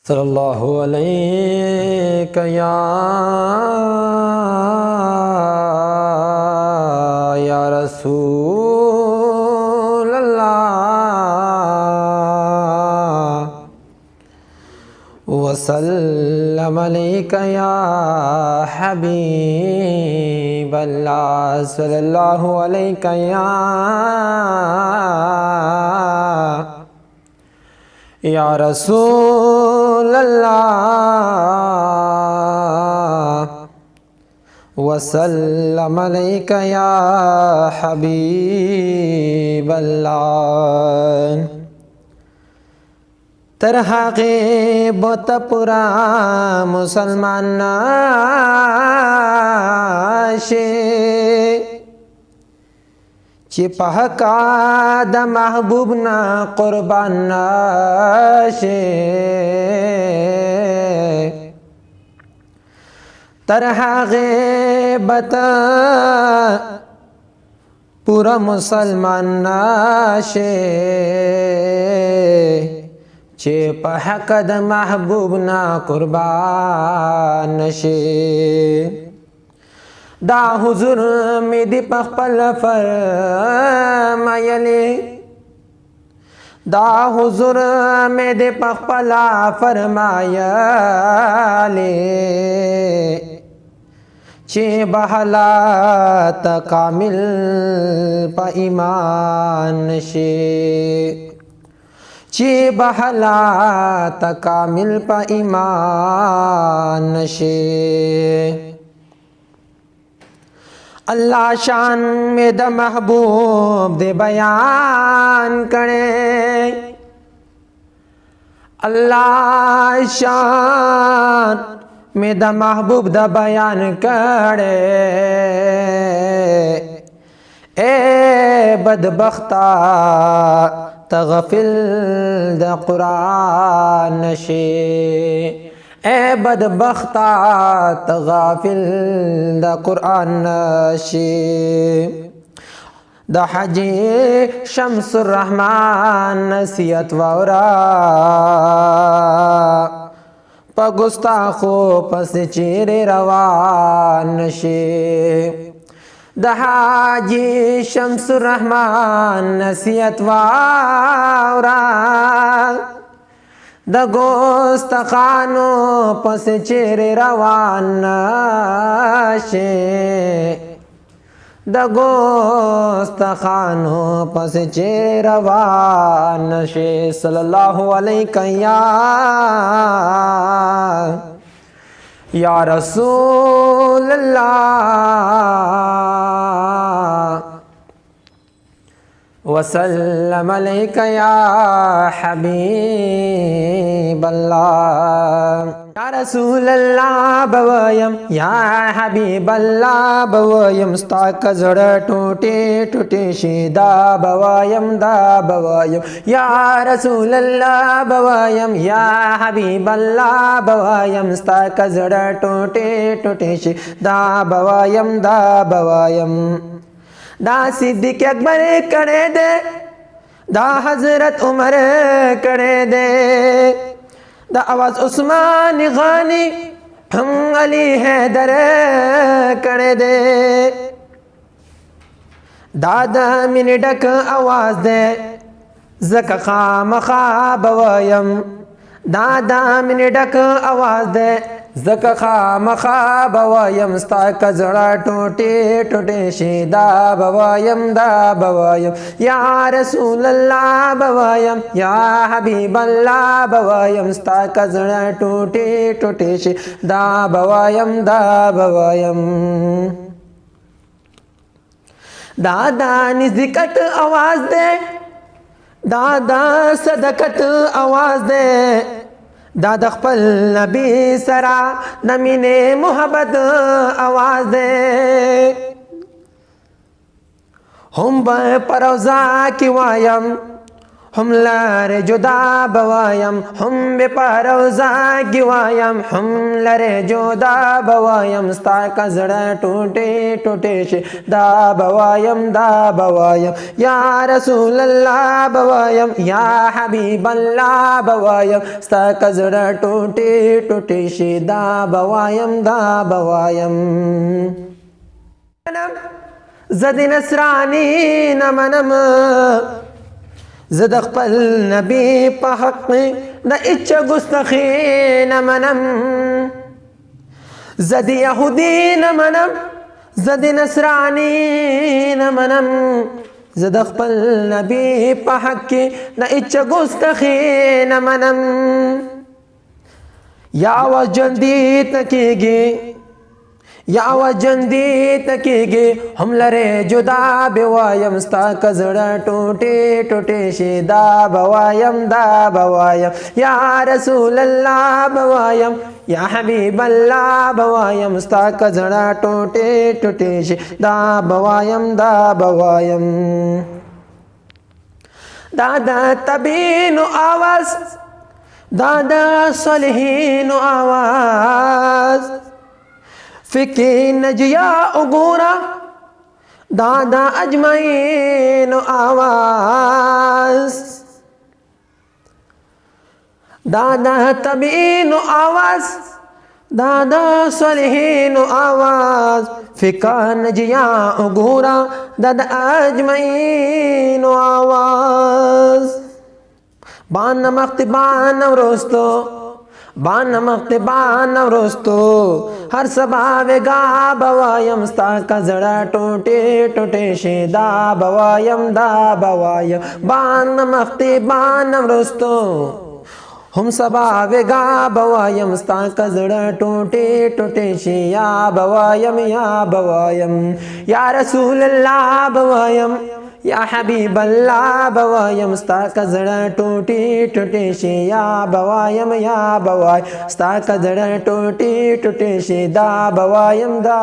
सल्लल्लाहु अलैहि या रसूल अल्लाह वसल्लम अलैका या हबीब अल्लाह सल्लल्लाहु अलैका या रसूल अल्लाह वसल्लम अलैका या हबीब अल्लाह। तरहाक़े बोतपुरा मुसलमान नाशे चिपहका द महबूब ना कुर्बान नाशे तरहाक़े बता पूरा मुसलमान नाशे चिपहका द महबूब ना कुर्बान नशे दा हुजूर में दी पखपल फरमायले दा हुजूर में दे पखपला फरमायले चे बहला तकामिल पा ईमान शे चे बहला तकामिल पा ईमान शे। अल्लाह शान में द महबूब दे बयान करे अल्लाह शान में द महबूब द बयान करे ए बदबख्ता तगफिल द कुरान नशे ए बदबख्ता तगाफिल द कुरान नशे द हजी शम्सुर रहमान नसीहत वावरा पगुस्ताखो पस चेरे रवान नशे द हाजी शम्सुर रहमान नसीहत वावरा द गोस्त खानो पस चेरे रवान नशे द गोस्त खानो पस चेरे रवान नशे सल्लल्लाहु अलैका या रसूल अल्लाह वसल्लम अलैका या हबीब अल्लाह या रसूल अल्लाह बवयम या हबीब अल्लाह बवयम स्ताक जड़ टूटे टूटे शीदा बवयम दा बवयम या रसूल अल्लाह बवयम या हबीब अल्लाह बवयम स्ताक जड़ टूटे टूटे शीदा बवयम दा बवयम दा सिद्दीक़ अकबर करे दे दा हजरत उमर करे दे दा आवाज उस्मान गानी हम अली हैदर करे दे दादा मिन डक आवाज दे जक खाम खा बवयम दादा मिन डक आवाज दे जक खाम खा बवयम स्ताक जड़ा टूटे टूटे शीदा बवयम दा बवयम या रसूल अल्लाह बवयम या हबीब अल्लाह बवयम स्ताक जड़ा टूटे टूटे शीदा बवयम दा बवयम दादा निज़िकत आवाज दे दादा सदकत आवाज दे दादा खपल नबी सरा नमीने मोहब्बत आवाज दे हम बरोजा की वायम हम लरे जुदा बवायम हम बेपरोजा की वायम हम लरे जुदा बवायम स्ता का जड़ा टूटे टूटे से दा बवायम या रसूल अल्लाह बवायम या हबीब अल्लाह बवायम स्ता का जड़ा टूटे ټوټې ټوټې شي دا بوایم دا بوایم زه د نصراني نه منم زه د خپل نبي په حق د هیچا ګستاخي نه منم زه د یهودي نه منم زه د نصراني نه منم زه د خپل نبي په حق کې د هیچا ګستاخي نه منم یا آواز ژوندي ته کېږي یا آواز ژوندي ته کېږي هم لرې جدا به وایم ستا که زړه ټوټې ټوټې شي دا به وایم دا به وایم یا رسول الله به وایم یا حبیب الله به وایم ستا که زړه ټوټې ټوټې شي دا به وایم دا به وایم دا د تبینو آواز دا د صالحینو آواز فکی نجیا اگورا دادا اجمعین آواز دادا تبین آواز دادا صالحین آواز فکا نجیا اگورا دادا اجمعین آواز بان مخت بان روستو بان مخت بان ورستو هر سبا وگا بوایم ستا کا زړه ټوټې ټوټې شي دا بوایم دا بوایم بان مخت بان ورستو هم سبا وگا بوایم ستا کا زړه ټوټې ټوټې شي یا بوایم یا رسول الله بوایم یا حبیب الله بوایم ستا کا زړه ټوټې ټوټې شي یا بوایم ستا کا زړه ټوټې ټوټې شي دا بوایم دا